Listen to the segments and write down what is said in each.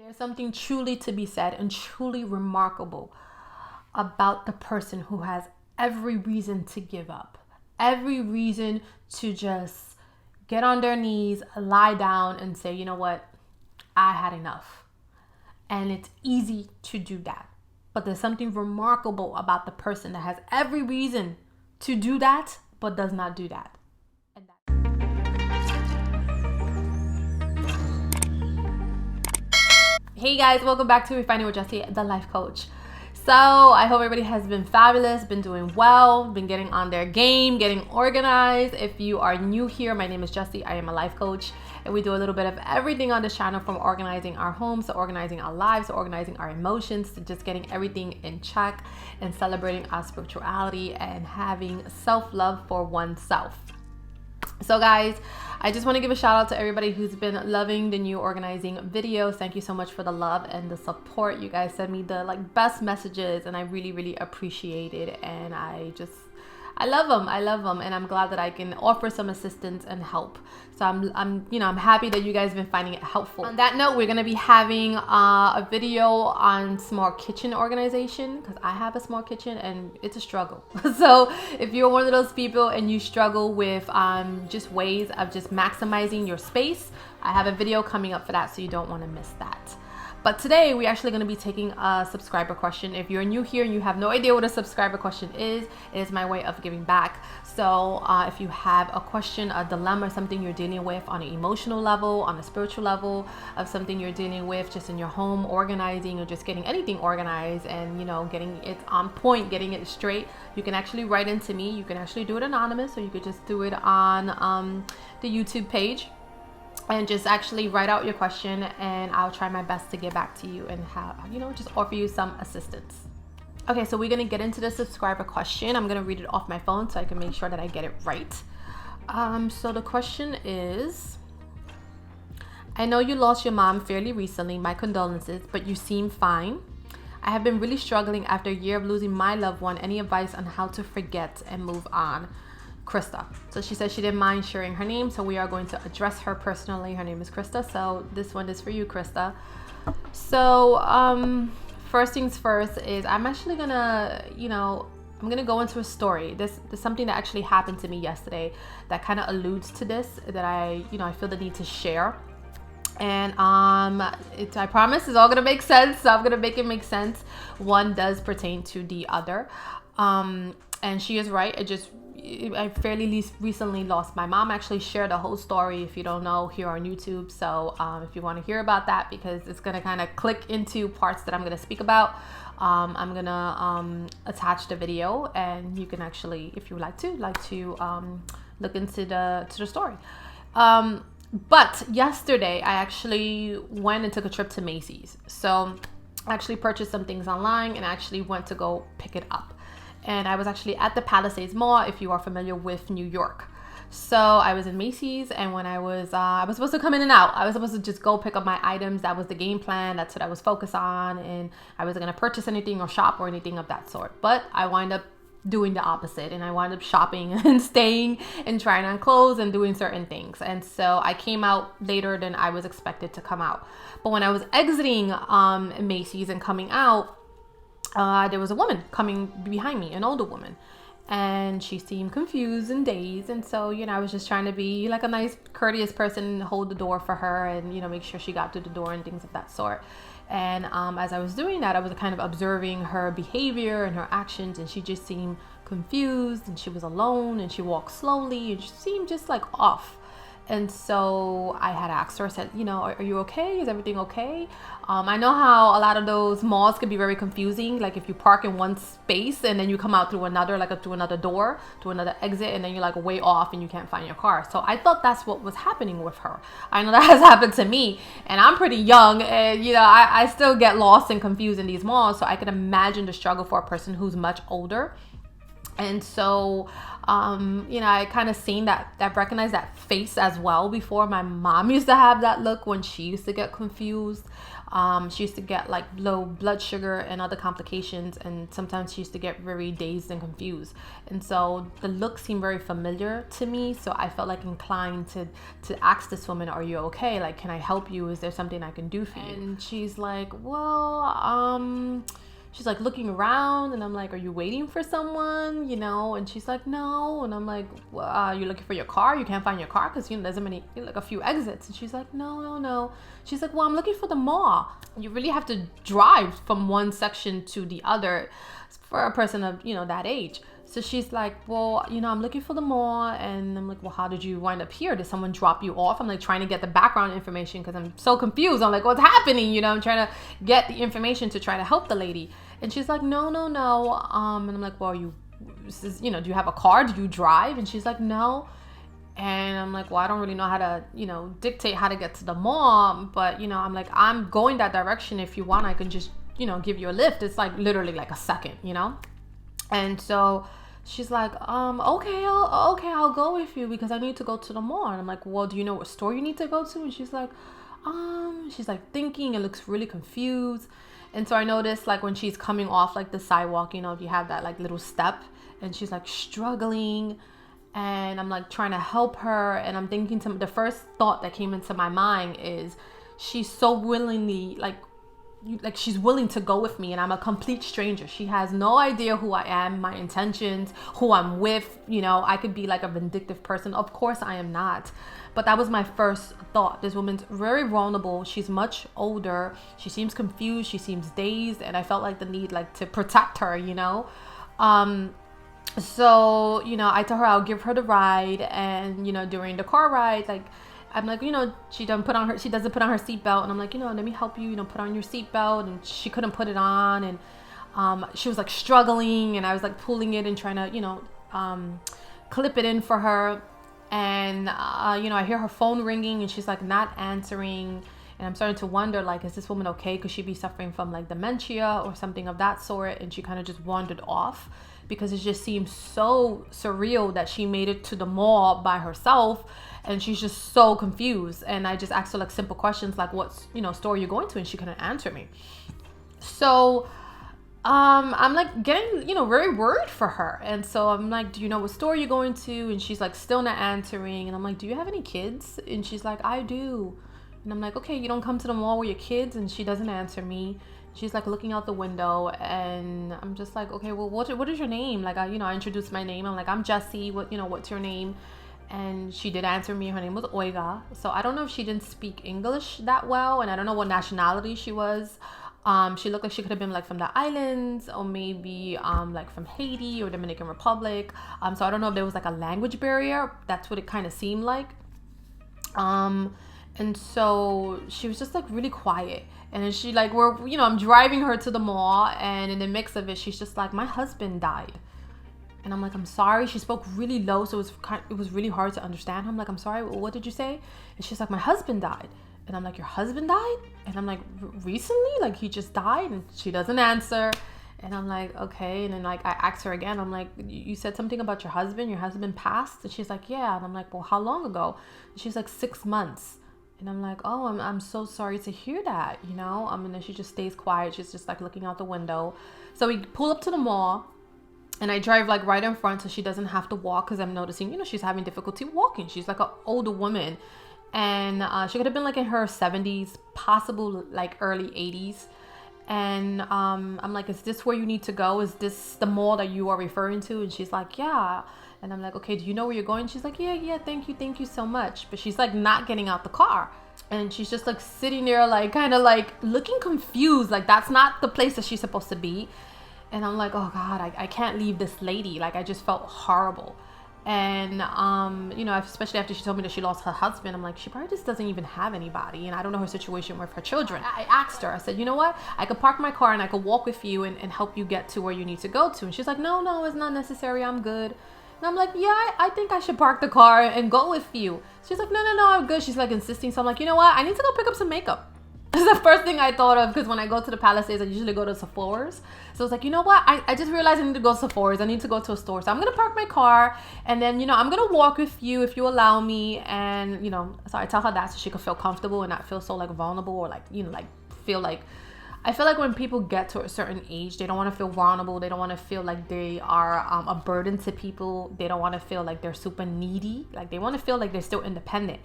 There's something truly to be said and truly remarkable about the person who has every reason to give up, every reason to just get on their knees, lie down, and say, you know what, I had enough. And it's easy to do that. But there's something remarkable about the person that has every reason to do that, but does not do that. Hey guys, welcome back to Refining with Jessie, the life coach. So I hope everybody has been fabulous, been doing well, been getting on their game, getting organized. If you are new here, my name is Jessie. I am a life coach, and we do a little bit of everything on this channel, from organizing our homes to organizing our lives to organizing our emotions to just getting everything in check and celebrating our spirituality and having self-love for oneself. So guys, I just want to give a shout out to everybody who's been loving the new organizing videos. Thank you so much for the love and the support. You guys send me the best messages, and I really appreciate it. And I love them, and I'm glad that I can offer some assistance and help. So I'm happy that you guys have been finding it helpful. On that note, we're gonna be having a video on small kitchen organization, because I have a small kitchen and it's a struggle. So if you're one of those people and you struggle with just ways of just maximizing your space, I have a video coming up for that, so you don't want to miss that. But today we're actually going to be taking a subscriber question. If you're new here and you have no idea what a subscriber question is, it is my way of giving back. So if you have a question, a dilemma, something you're dealing with on an emotional level, on a spiritual level, of something you're dealing with just in your home, organizing, or just getting anything organized and getting it on point, getting it straight, you can actually write into me. You can actually do it anonymous, or you could just do it on the YouTube page. And just actually write out your question, and I'll try my best to get back to you and just offer you some assistance. Okay, so we're gonna get into the subscriber question. I'm gonna read it off my phone so I can make sure that I get it right. So the question is, I know you lost your mom fairly recently. My condolences, but you seem fine. I have been really struggling after a year of losing my loved one. Any advice on how to forget and move on? Krista. So she said she didn't mind sharing her name, so we are going to address her personally. Her name is Krista, so this one is for you, Krista. So first things first is I'm actually gonna I'm gonna go into a story. This is something that actually happened to me yesterday that kind of alludes to this, that I feel the need to share. And I promise it's all gonna make sense, so I'm gonna make it make sense. One does pertain to the other, and she is right. I fairly recently lost my mom. I actually shared the whole story, if you don't know, here on YouTube. So if you want to hear about that, because it's going to kind of click into parts that I'm going to speak about, I'm going to attach the video, and you can actually, if you would like to look into the story. But yesterday I actually went and took a trip to Macy's. So I actually purchased some things online and I actually went to go pick it up. And I was actually at the Palisades Mall, if you are familiar with New York. So I was in Macy's, and when I was supposed to come in and out. I was supposed to just go pick up my items. That was the game plan. That's what I was focused on. And I wasn't going to purchase anything or shop or anything of that sort. But I wind up doing the opposite, and I wound up shopping and staying and trying on clothes and doing certain things. And so I came out later than I was expected to come out. But when I was exiting Macy's and coming out, there was a woman coming behind me, an older woman, and she seemed confused and dazed. And so, I was just trying to be like a nice, courteous person and hold the door for her and, make sure she got through the door and things of that sort. And as I was doing that, I was kind of observing her behavior and her actions, and she just seemed confused, and she was alone, and she walked slowly, and she seemed just like off. And so I had asked her, I said, are you okay? Is everything okay? I know how a lot of those malls can be very confusing. Like if you park in one space and then you come out through another, through another door, through another exit, and then you're way off and you can't find your car. So I thought that's what was happening with her. I know that has happened to me, and I'm pretty young, and I still get lost and confused in these malls. So I can imagine the struggle for a person who's much older. And so, I kind of seen that recognized that face as well before. My mom used to have that look when she used to get confused. She used to get like low blood sugar and other complications, and sometimes she used to get very dazed and confused. And so the look seemed very familiar to me. So I felt like inclined to ask this woman, "Are you okay? Like, can I help you? Is there something I can do for you?" And she's like, "Well, she's like looking around," and I'm like, "Are you waiting for someone?" And she's like, "No." And I'm like, "Well, you're looking for your car? You can't find your car because there's like a few exits." And she's like, No. She's like, "Well, I'm looking for the mall." You really have to drive from one section to the other for a person of that age. So she's like, "Well, I'm looking for the mall." And I'm like, "Well, how did you wind up here? Did someone drop you off?" I'm like trying to get the background information because I'm so confused. I'm like, "What's happening?" I'm trying to get the information to try to help the lady. And she's like, No. And I'm like, "Well, do you have a car? Do you drive?" And she's like, "No." And I'm like, "Well, I don't really know how to, dictate how to get to the mall. But, I'm like, I'm going that direction. If you want, I can just, give you a lift. It's like literally like a second, And so she's like, "Okay, I'll go with you because I need to go to the mall." And I'm like, "Well, do you know what store you need to go to?" And she's like thinking and looks really confused. And so I noticed like when she's coming off like the sidewalk, you have that like little step, and she's like struggling, and I'm like trying to help her. And I'm thinking the first thought that came into my mind is she's so willingly like she's willing to go with me, and I'm a complete stranger. She has no idea who I am, my intentions, who I'm with. I could be like a vindictive person. Of course I am not. But that was my first thought. This woman's very vulnerable. She's much older. She seems confused. She seems dazed. And I felt like the need like to protect her, So, I told her I'll give her the ride. And, during the car ride, like, I'm like, she doesn't put on her seatbelt. And I'm like, let me help you, put on your seatbelt. And she couldn't put it on. And she was like struggling. And I was like pulling it and trying to, clip it in for her. And, I hear her phone ringing, and she's like not answering. And I'm starting to wonder, like, is this woman okay? Could she be suffering from like dementia or something of that sort? And she kind of just wandered off because it just seems so surreal that she made it to the mall by herself. And she's just so confused. And I just asked her like simple questions like, what, store are you going to? And she couldn't answer me. So I'm like getting, very worried for her. And so I'm like, "Do you know what store you're going to?" And she's like still not answering. And I'm like, "Do you have any kids?" And she's like, "I do." And I'm like, "Okay, you don't come to the mall with your kids?" And she doesn't answer me. She's like looking out the window, and I'm just like, "Okay, well, what is your name?" Like, I introduced my name. I'm like, "I'm Jessie. What's your name?" And she did answer me. Her name was Oiga. So I don't know if she didn't speak English that well, and I don't know what nationality she was. She looked like she could have been like from the islands, or maybe like from Haiti or Dominican Republic. So I don't know if there was like a language barrier. That's what it kind of seemed like. And so she was just like really quiet. And then she like, I'm driving her to the mall, and in the mix of it, she's just like, "My husband died." And I'm like, "I'm sorry." She spoke really low, so it was really hard to understand her. I'm like, "I'm sorry, what did you say?" And she's like, "My husband died." And I'm like, "Your husband died?" And I'm like, "Recently? Like he just died?" And she doesn't answer. And I'm like, "Okay." And then like I asked her again. I'm like, "You said something about your husband? Your husband passed?" And she's like, "Yeah." And I'm like, "Well, how long ago?" And she's like, 6 months. And I'm like, "Oh, I'm so sorry to hear that, And then she just stays quiet. She's just like looking out the window. So we pull up to the mall, and I drive like right in front so she doesn't have to walk, because I'm noticing, she's having difficulty walking. She's like an older woman. And she could have been like in her 70s, possible like early 80s. And I'm like, "Is this where you need to go? Is this the mall that you are referring to?" And she's like, "Yeah." And I'm like, "Okay, do you know where you're going?" She's like, yeah, thank you so much. But she's like not getting out the car. And she's just like sitting there, like kind of like looking confused. Like that's not the place that she's supposed to be. And I'm like, "Oh God, I can't leave this lady." Like I just felt horrible. And, especially after she told me that she lost her husband, I'm like, she probably just doesn't even have anybody. And I don't know her situation with her children. I asked her, I said, "You know what? I could park my car and I could walk with you and help you get to where you need to go to." And she's like, no, it's not necessary. I'm good. And I'm like, "Yeah, I think I should park the car and go with you." She's like, no, I'm good. She's like insisting. So I'm like, "You know what? I need to go pick up some makeup." It's the first thing I thought of, because when I go to the Palisades, I usually go to Sephora's. So it's like, you know what? I just realized I need to go to Sephora's. I need to go to a store. So I'm going to park my car, and then, I'm going to walk with you if you allow me. And, so I tell her that so she could feel comfortable and not feel so like vulnerable, or like, feel like, I feel like when people get to a certain age, they don't want to feel vulnerable. They don't want to feel like they are a burden to people. They don't want to feel like they're super needy. Like, they want to feel like they're still independent.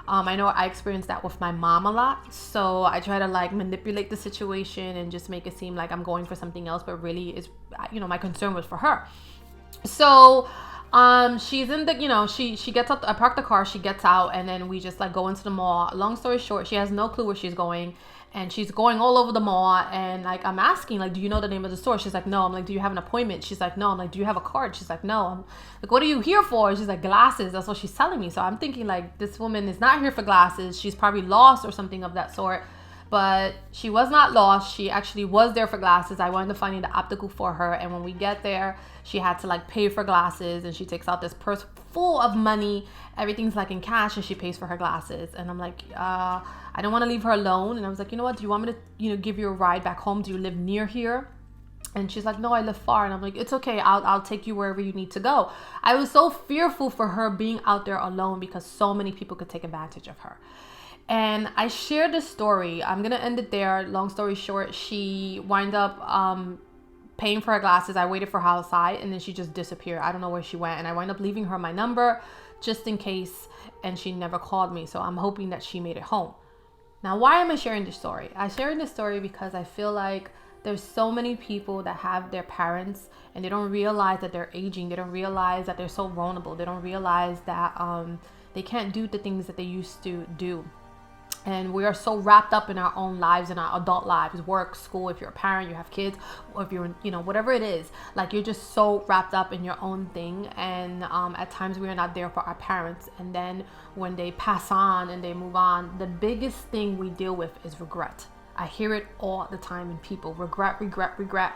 I know I experienced that with my mom a lot. So I try to like manipulate the situation and just make it seem like I'm going for something else, but really is, my concern was for her. So she's in the, she gets out, I park the car, she gets out, and then we just like go into the mall. Long story short, she has no clue where she's going. And she's going all over the mall, and like I'm asking, like, do you know the name of the store? She's like, no. I'm like, do you have an appointment? She's like, no. I'm like, do you have a card? She's like, no. I'm like, what are you here for? She's like, glasses. That's what she's telling me. So I'm thinking like, this woman is not here for glasses. She's probably lost or something of that sort. But she was not lost. She actually was there for glasses. I wound up finding the optical for her. And when we get there, she had to like pay for glasses, and she takes out this purse full of money. Everything's like in cash, and she pays for her glasses. And I'm like, I don't want to leave her alone. And I was like, you know what? Do you want me to, give you a ride back home? Do you live near here? And she's like, no, I live far. And I'm like, it's okay. I'll take you wherever you need to go. I was so fearful for her being out there alone, because so many people could take advantage of her. And I shared this story. I'm going to end it there. Long story short, she wind up paying for her glasses. I waited for her outside, and then she just disappeared. I don't know where she went. And I wind up leaving her my number just in case, and she never called me. So I'm hoping that she made it home. Now, why am I sharing this story? I'm sharing this story because I feel like there's so many people that have their parents, and they don't realize that they're aging. They don't realize that they're so vulnerable. They don't realize that they can't do the things that they used to do. And we are so wrapped up in our own lives, in our adult lives, work, school. If you're a parent, you have kids, or if you're, whatever it is, like you're just so wrapped up in your own thing. And at times we are not there for our parents. And then when they pass on and they move on, the biggest thing we deal with is regret. I hear it all the time in people. Regret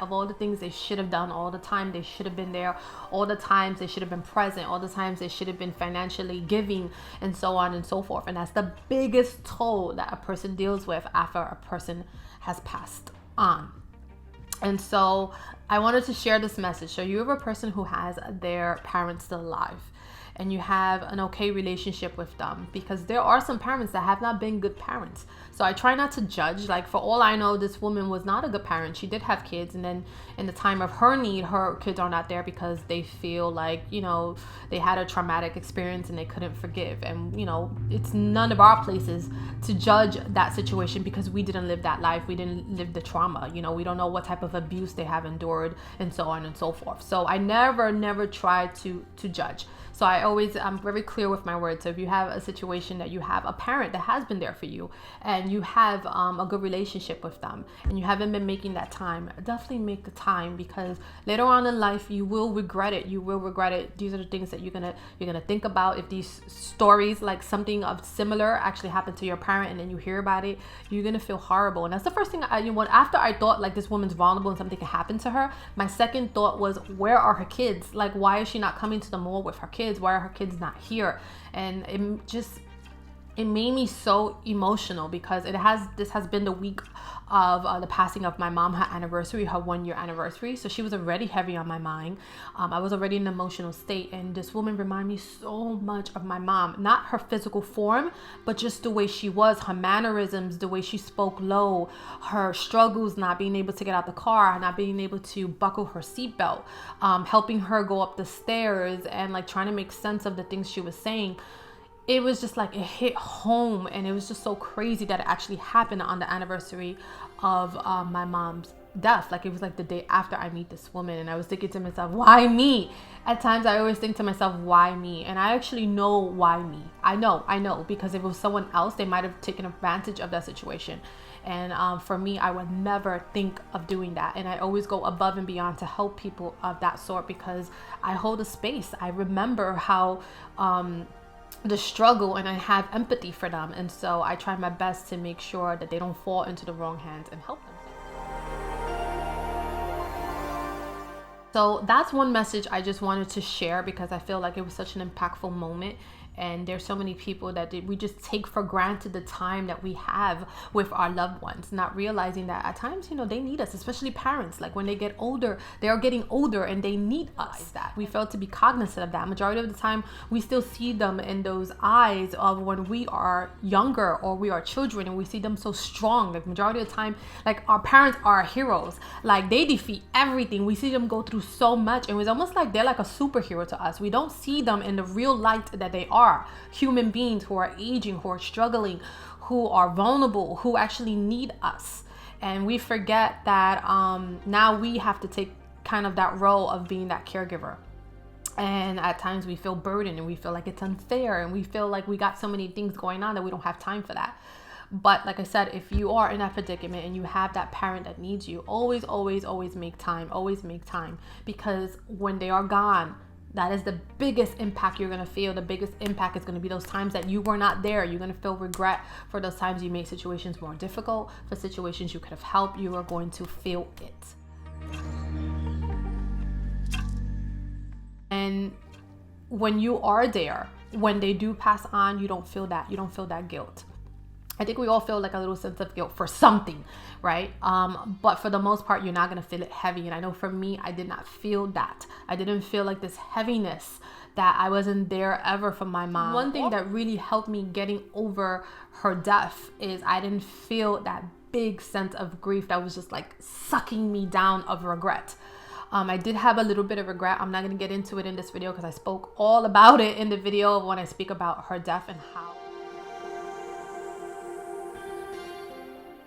of all the things they should have done, all the time they should have been there, all the times they should have been present, all the times they should have been financially giving, and so on and so forth. And that's the biggest toll that a person deals with after a person has passed on. And so I wanted to share this message. So you have a person who has their parents still alive, and you have an okay relationship with them, because there are some parents that have not been good parents. So I try not to judge. Like, for all I know, this woman was not a good parent. She did have kids, and then in the time of her need, her kids are not there because they feel like, they had a traumatic experience and they couldn't forgive. And, it's none of our places to judge that situation, because we didn't live that life. We didn't live the trauma. We don't know what type of abuse they have endured, and so on and so forth. So I never try to judge. So I'm very clear with my words. So if you have a situation that you have a parent that has been there for you, and you have a good relationship with them, and you haven't been making that time, definitely make the time, because later on in life you will regret it. You will regret it. These are the things that you're gonna think about. If these stories, like something of similar, actually happened to your parent, and then you hear about it, you're gonna feel horrible. And that's the first thing after I thought like this woman's vulnerable and something can happen to her, my second thought was, where are her kids? Like, why is she not coming to the mall with her kids? Why are her kids not here? And it made me so emotional, because this has been the week of the passing of my mom, her anniversary, her 1-year anniversary. So she was already heavy on my mind. I was already in an emotional state, and this woman reminded me so much of my mom. Not her physical form, but just the way she was, her mannerisms, the way she spoke low, her struggles, not being able to get out the car, not being able to buckle her seatbelt, helping her go up the stairs, and like trying to make sense of the things she was saying. It was just like, it hit home, and it was just so crazy that it actually happened on the anniversary of my mom's death. Like, it was like the day after I meet this woman, and I was thinking to myself, why me? At times I always think to myself, why me? And I actually know why me. I know, because if it was someone else, they might have taken advantage of that situation. And for me, I would never think of doing that. And I always go above and beyond to help people of that sort, because I hold a space. I remember how the struggle, and I have empathy for them. And so I try my best to make sure that they don't fall into the wrong hands and help them. So that's one message I just wanted to share, because I feel like it was such an impactful moment. And there's so many people that we just take for granted the time that we have with our loved ones, not realizing that at times, you know, they need us, especially parents. Like when they get older, they are getting older and they need us. That we fail to be cognizant of that. Majority of the time, we still see them in those eyes of when we are younger or we are children, and we see them so strong. Like majority of the time, like our parents are our heroes. Like they defeat everything. We see them go through so much, and it's almost like they're like a superhero to us. We don't see them in the real light that they are. Human beings who are aging, who are struggling, who are vulnerable, who actually need us. And we forget that now we have to take kind of that role of being that caregiver. And at times we feel burdened and we feel like it's unfair, and we feel like we got so many things going on that we don't have time for that. But like I said, if you are in that predicament and you have that parent that needs you, always make time. Always make time, because when they are gone, that is the biggest impact you're going to feel. The biggest impact is going to be those times that you were not there. You're going to feel regret for those times you made situations more difficult, for situations you could have helped. You are going to feel it. And when you are there, when they do pass on, you don't feel that. You don't feel that guilt. I think we all feel like a little sense of guilt for something, right? But for the most part, you're not going to feel it heavy. And I know for me, I did not feel that. I didn't feel like this heaviness that I wasn't there ever for my mom. One thing that really helped me getting over her death is I didn't feel that big sense of grief that was just like sucking me down of regret. I did have a little bit of regret. I'm not going to get into it in this video because I spoke all about it in the video when I speak about her death and how.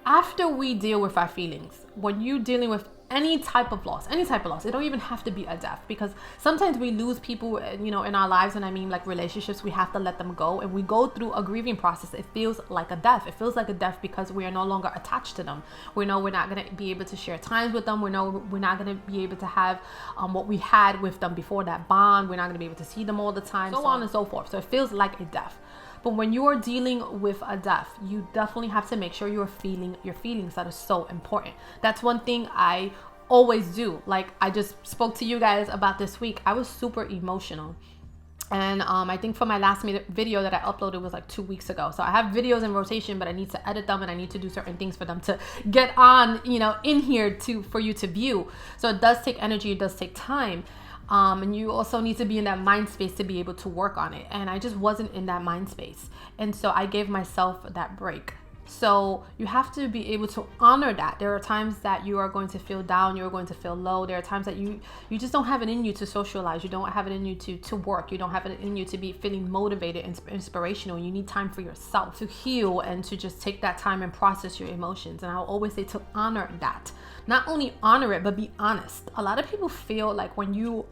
After we deal with our feelings, when you're dealing with any type of loss, it don't even have to be a death, because sometimes we lose people, you know, in our lives, and I mean like relationships, we have to let them go, and we go through a grieving process. It feels like a death. It feels like a death because we are no longer attached to them. We know we're not going to be able to share times with them. We know we're not going to be able to have what we had with them before, that bond. We're not going to be able to see them all the time, so on and so forth. So it feels like a death. But when you are dealing with a death, you definitely have to make sure you're feeling your feelings. That is so important. That's one thing I always do. Like I just spoke to you guys about this week. I was super emotional. And I think for my last video that I uploaded was like 2 weeks ago. So I have videos in rotation, but I need to edit them and I need to do certain things for them to get on, you know, in here for you to view. So it does take energy. It does take time. And you also need to be in that mind space to be able to work on it. And I just wasn't in that mind space. And so I gave myself that break. So you have to be able to honor that. There are times that you are going to feel down, you're going to feel low. There are times that you just don't have it in you to socialize. You don't have it in you to work. You don't have it in you to be feeling motivated and inspirational. You need time for yourself to heal and to just take that time and process your emotions. And I'll always say to honor that. Not only honor it, but be honest. A lot of people feel like when you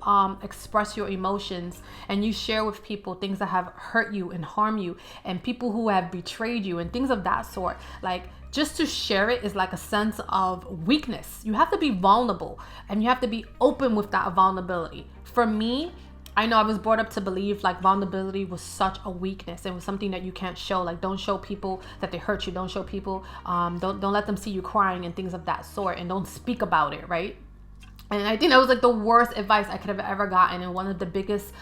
express your emotions and you share with people things that have hurt you and harm you, and people who have betrayed you and things of that sort, like just to share it is like a sense of weakness. You have to be vulnerable and you have to be open with that vulnerability. For me, I know I was brought up to believe like vulnerability was such a weakness. It was something that you can't show. Like don't show people that they hurt you. Don't show people, don't let them see you crying and things of that sort, and don't speak about it, right? And I think that was like the worst advice I could have ever gotten, and one of the biggest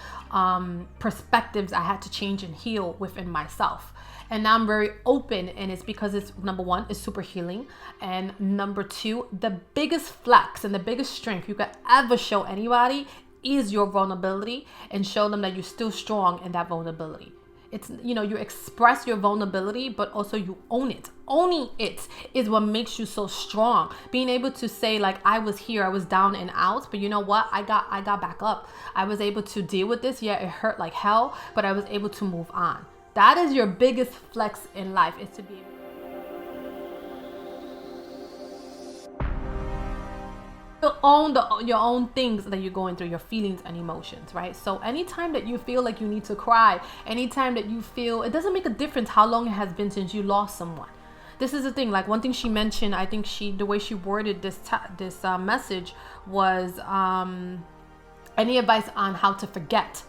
perspectives I had to change and heal within myself. And now I'm very open, and it's because it's, number one, it's super healing, and number two, the biggest flex and the biggest strength you could ever show anybody is your vulnerability, and show them that you're still strong in that vulnerability. It's, you know, you express your vulnerability, but also you own it. Owning it is what makes you so strong. Being able to say like, I was here, I was down and out, but you know what? I got back up. I was able to deal with this. Yeah, it hurt like hell, but I was able to move on. That is your biggest flex in life, is to be able to own your own things that you're going through, your feelings and emotions, right? So anytime that you feel like you need to cry, anytime that you feel, it doesn't make a difference how long it has been since you lost someone. This is the thing. Like one thing she mentioned, I think the way she worded this message was any advice on how to forget.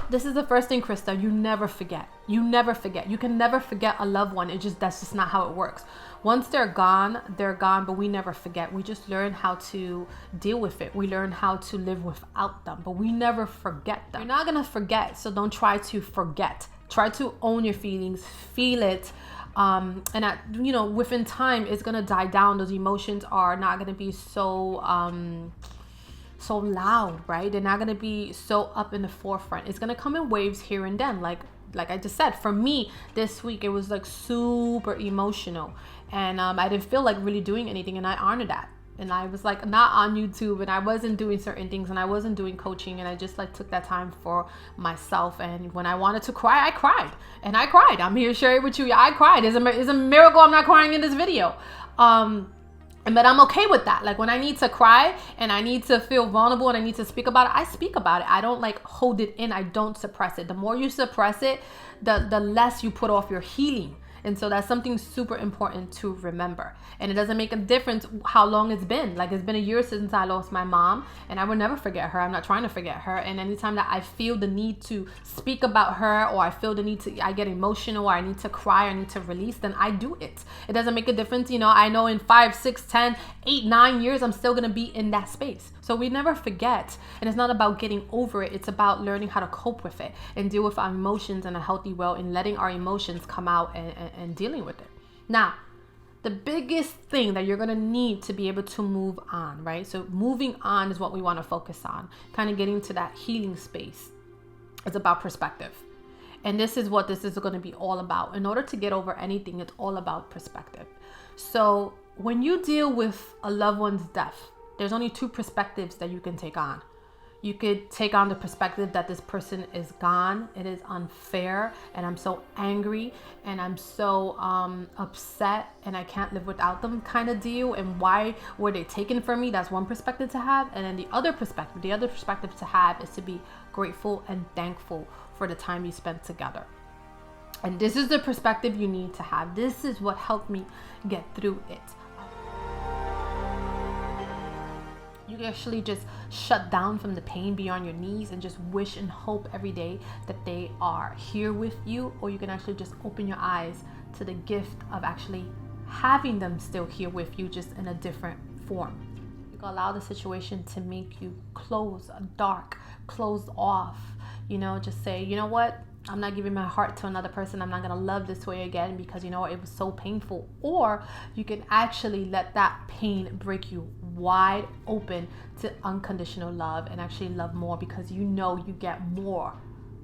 This is the first thing, Krista. You never forget. You never forget. You can never forget a loved one. That's just not how it works. Once they're gone, but we never forget. We just learn how to deal with it. We learn how to live without them, but we never forget them. You're not gonna forget, so don't try to forget. Try to own your feelings, feel it, and within time, it's gonna die down. Those emotions are not gonna be so loud, right? They're not gonna be so up in the forefront. It's gonna come in waves here and then, like I just said. For me this week, it was like super emotional, and I didn't feel like really doing anything, and I honored that. And I was like not on YouTube, and I wasn't doing certain things, and I wasn't doing coaching, and I just like took that time for myself. And when I wanted to cry, I cried, and I cried. I'm here to share it with you. I cried. It's a miracle I'm not crying in this video. But I'm okay with that. Like when I need to cry and I need to feel vulnerable and I need to speak about it, I speak about it. I don't like hold it in. I don't suppress it. The more you suppress it, the less you put off your healing. And so that's something super important to remember. And it doesn't make a difference how long it's been. Like it's been a year since I lost my mom, and I will never forget her. I'm not trying to forget her. And anytime that I feel the need to speak about her, or I feel the need to, I get emotional, or I need to cry, or I need to release, then I do it. It doesn't make a difference. I know in 5, 6, 10, 8, 9 years, I'm still going to be in that space. So we never forget. And it's not about getting over it. It's about learning how to cope with it and deal with our emotions in a healthy way, and letting our emotions come out and dealing with it. Now, the biggest thing that you're going to need to be able to move on, right? So moving on is what we want to focus on, kind of getting to that healing space. It's about perspective. And this is what this is going to be all about. In order to get over anything, it's all about perspective. So when you deal with a loved one's death, there's only two perspectives that you can take on. You could take on the perspective that this person is gone. It is unfair, and I'm so angry, and I'm so upset, and I can't live without them kind of deal. And why were they taken from me? That's one perspective to have. And then the other perspective to have is to be grateful and thankful for the time you spent together. And this is the perspective you need to have. This is what helped me get through it. You can actually just shut down from the pain, be on your knees, and just wish and hope every day that they are here with you. Or you can actually just open your eyes to the gift of actually having them still here with you, just in a different form. You can allow the situation to make you closed off. Just say, you know what? I'm not giving my heart to another person. I'm not going to love this way again because, it was so painful. Or you can actually let that pain break you wide open to unconditional love and actually love more, because you get more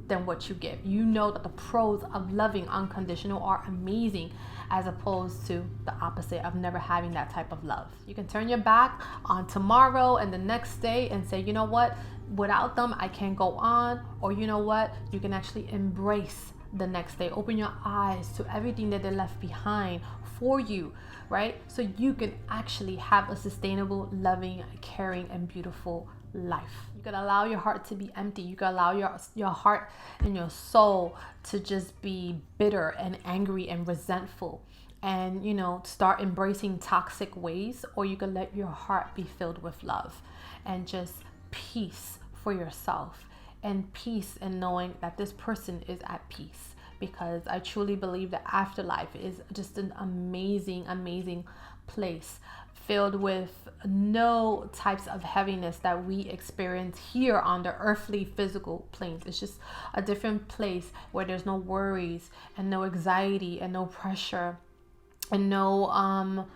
than what you give. You know that the pros of loving unconditional are amazing, as opposed to the opposite of never having that type of love. You can turn your back on tomorrow and the next day and say, you know what? Without them, I can't go on. Or you know what? You can actually embrace the next day. Open your eyes to everything that they left behind for you, right? So you can actually have a sustainable, loving, caring, and beautiful life. You can allow your heart to be empty. You can allow your heart and your soul to just be bitter and angry and resentful, and start embracing toxic ways. Or you can let your heart be filled with love and just peace for yourself, and peace in knowing that this person is at peace. Because I truly believe that afterlife is just an amazing place, filled with no types of heaviness that we experience here on the earthly physical planes. It's just a different place where there's no worries and no anxiety and no pressure and no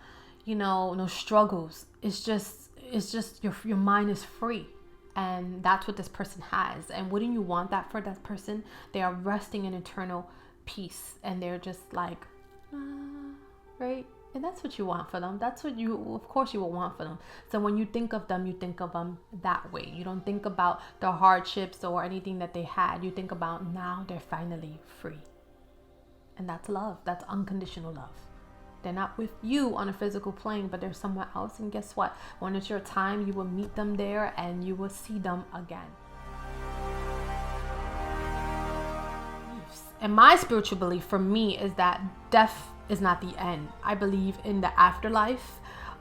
no struggles. It's just your mind is free. And that's what this person has. And wouldn't you want that for that person? They are resting in eternal peace, and they're just like, right? And that's what you want for them. That's what of course you will want for them. So when you think of them, you think of them that way. You don't think about the hardships or anything that they had. You think about now they're finally free. And that's love. That's unconditional love. They're not with you on a physical plane, but they're somewhere else. And guess what? When it's your time, you will meet them there and you will see them again. And my spiritual belief for me is that death is not the end. I believe in the afterlife.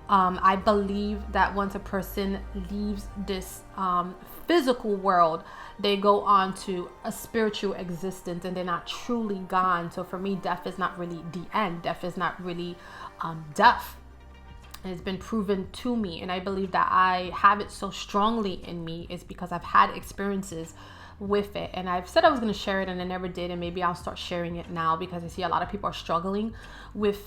I believe that once a person leaves this physical world, they go on to a spiritual existence and they're not truly gone. So for me, death is not really the end. Death is not really death. And it's been proven to me, and I believe that I have it so strongly in me is because I've had experiences with it. And I've said I was going to share it and I never did, and maybe I'll start sharing it now because I see a lot of people are struggling with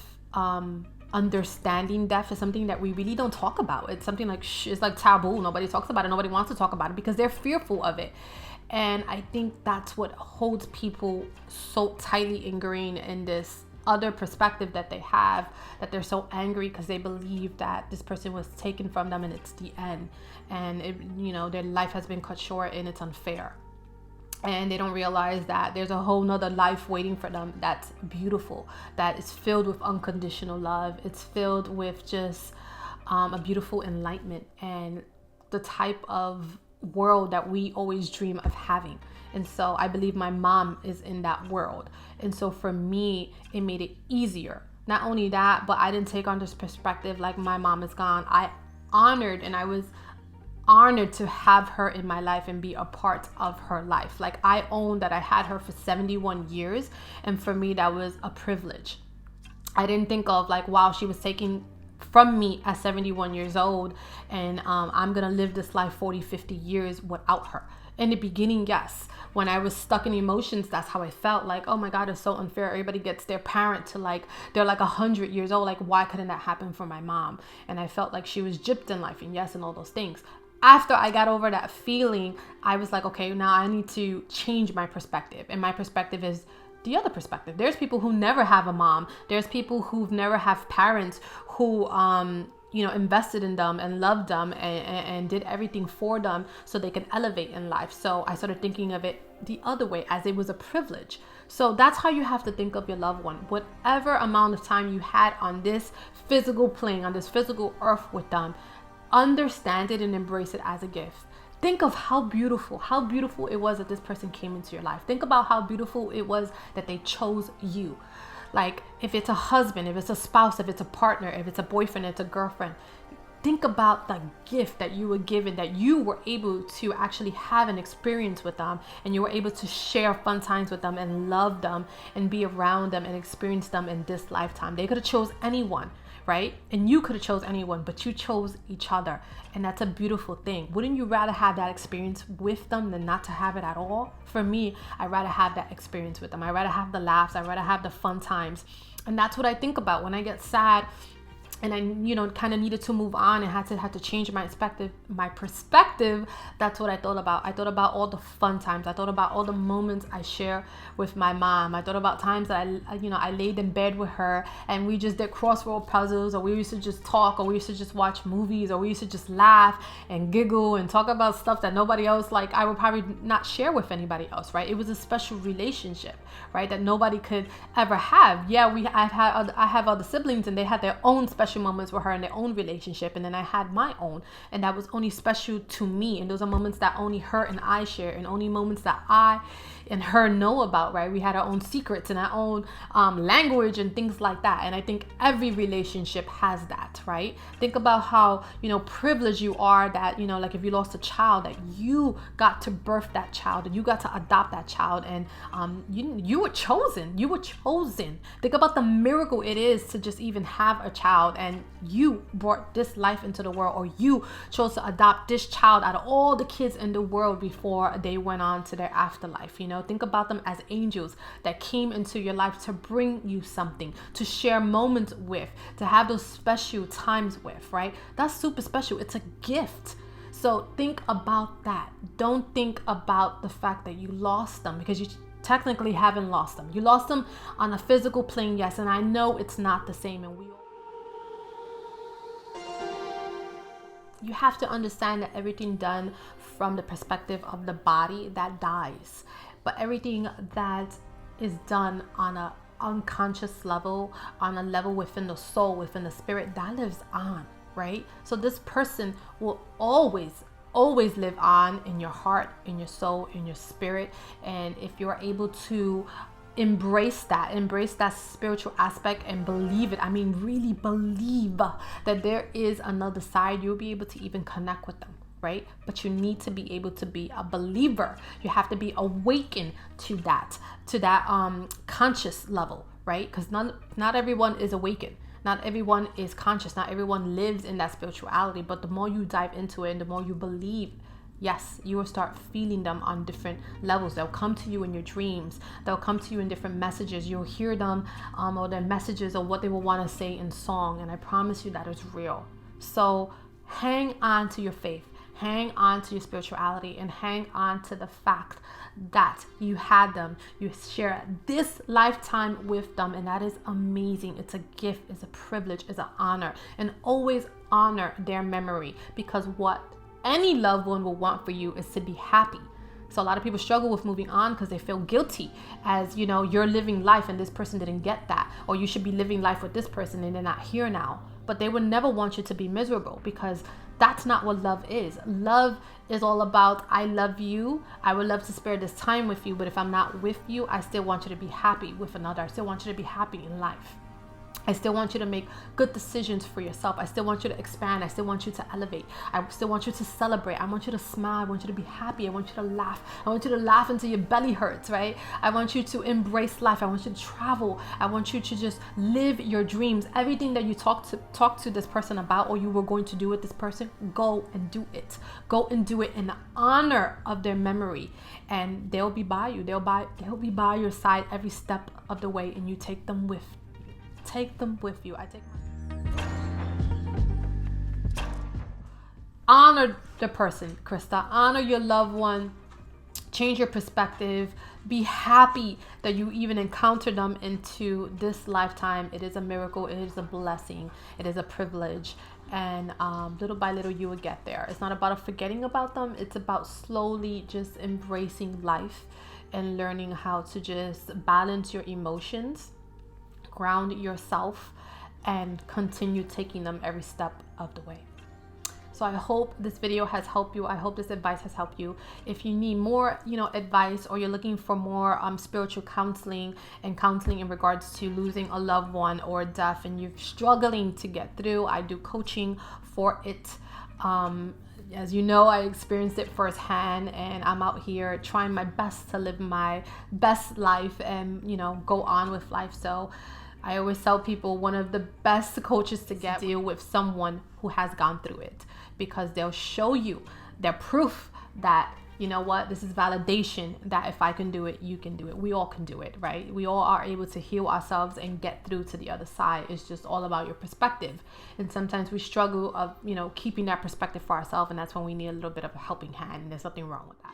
understanding death is something that we really don't talk about. It's something like it's like taboo. Nobody talks about it. Nobody wants to talk about it because they're fearful of it. And I think that's what holds people so tightly ingrained in this other perspective that they have, that they're so angry because they believe that this person was taken from them and it's the end, and their life has been cut short and it's unfair. And they don't realize that there's a whole nother life waiting for them that's beautiful, that is filled with unconditional love. It's filled with just a beautiful enlightenment and the type of world that we always dream of having. And so I believe my mom is in that world. And so for me, it made it easier. Not only that, but I didn't take on this perspective like my mom is gone. I was honored to have her in my life and be a part of her life. Like, I own that I had her for 71 years. And for me, that was a privilege. I didn't think of like, wow, she was taking from me at 71 years old, and I'm gonna live this life 40-50 years without her. In the beginning, yes, when I was stuck in emotions, that's how I felt. Like, oh my God, it's so unfair. Everybody gets their parent to they're 100 years old. Like, why couldn't that happen for my mom? And I felt like she was gypped in life, and yes, and all those things. After I got over that feeling, I was like, okay, now I need to change my perspective. And my perspective is the other perspective. There's people who never have a mom. There's people who've never have parents who, invested in them and loved them and did everything for them so they could elevate in life. So I started thinking of it the other way, as it was a privilege. So that's how you have to think of your loved one. Whatever amount of time you had on this physical plane, on this physical earth with them, understand it and embrace it as a gift. Think of how beautiful it was that this person came into your life. Think about how beautiful it was that they chose you. Like, if it's a husband, if it's a spouse, if it's a partner, if it's a boyfriend, it's a girlfriend. Think about the gift that you were given, that you were able to actually have an experience with them, and you were able to share fun times with them and love them and be around them and experience them in this lifetime. They could have chose anyone, right? And you could have chose anyone, but you chose each other. And that's a beautiful thing. Wouldn't you rather have that experience with them than not to have it at all? For me, I'd rather have that experience with them. I'd rather have the laughs. I'd rather have the fun times. And that's what I think about when I get sad and I, kind of needed to move on and had to change my perspective. That's what I thought about. I thought about all the fun times. I thought about all the moments I share with my mom. I thought about times that I laid in bed with her and we just did crossword puzzles, or we used to just talk, or we used to just watch movies, or we used to just laugh and giggle and talk about stuff that nobody else, I would probably not share with anybody else, right? It was a special relationship, right? That nobody could ever have. Yeah, I have other siblings and they had their own special moments with her in their own relationship, and then I had my own, and that was only special to me. And those are moments that only her and I share, and only moments that I and her know about, right? We had our own secrets and our own language and things like that. And I think every relationship has that, right? Think about how privileged you are that like if you lost a child, that you got to birth that child and you got to adopt that child, and you were chosen. Think about the miracle it is to just even have a child, and you brought this life into the world, or you chose to adopt this child out of all the kids in the world before they went on to their afterlife. Think about them as angels that came into your life to bring you something, to share moments with, to have those special times with, right? That's super special. It's a gift. So think about that. Don't think about the fact that you lost them, because you technically haven't lost them. You lost them on a physical plane, yes, and I know it's not the same, and you have to understand that everything done from the perspective of the body, that dies. But everything that is done on an unconscious level, on a level within the soul, within the spirit, that lives on, right? So this person will always live on in your heart, in your soul, in your spirit. And if you're able to embrace that spiritual aspect and believe it, really believe that there is another side, you'll be able to even connect with them, right? But you need to be able to be a believer. You have to be awakened to that conscious level, right? Because not everyone is awakened. Not everyone is conscious. Not everyone lives in that spirituality. But the more you dive into it and the more you believe, yes, you will start feeling them on different levels. They'll come to you in your dreams. They'll come to you in different messages. You'll hear them or their messages or what they will want to say in song. And I promise you that is real. So hang on to your faith. Hang on to your spirituality and hang on to the fact that you had them. You share this lifetime with them, and that is amazing. It's a gift, it's a privilege, it's an honor. And always honor their memory, because what any loved one will want for you is to be happy. So a lot of people struggle with moving on because they feel guilty, as you know, you're living life and this person didn't get that, or you should be living life with this person and they're not here now. But they would never want you to be miserable, because that's not what love is. Love is all about, I love you. I would love to spare this time with you, but if I'm not with you, I still want you to be happy with another. I still want you to be happy in life. I still want you to make good decisions for yourself. I still want you to expand. I still want you to elevate. I still want you to celebrate. I want you to smile. I want you to be happy. I want you to laugh. I want you to laugh until your belly hurts, right? I want you to embrace life. I want you to travel. I want you to just live your dreams. Everything that you talk to this person about, or you were going to do with this person, go and do it. Go and do it in honor of their memory. And they'll be by you. They'll be by your side every step of the way, and you take them with you. Take them with you. Honor the person, Krista. Honor your loved one. Change your perspective. Be happy that you even encountered them into this lifetime. It is a miracle. It is a blessing. It is a privilege. And little by little, you will get there. It's not about forgetting about them. It's about slowly just embracing life and learning how to just balance your emotions, ground yourself, and continue taking them every step of the way. So I hope this video has helped you. I hope this advice has helped you. If you need more, advice, or you're looking for more spiritual counseling and counseling in regards to losing a loved one or death, and you're struggling to get through, I do coaching for it. As you know, I experienced it firsthand, and I'm out here trying my best to live my best life and, go on with life. So I always tell people one of the best coaches to get deal with someone who has gone through it, because they'll show you their proof that, this is validation that if I can do it, you can do it. We all can do it, right? We all are able to heal ourselves and get through to the other side. It's just all about your perspective. And sometimes we struggle of, keeping that perspective for ourselves. And that's when we need a little bit of a helping hand. And there's nothing wrong with that.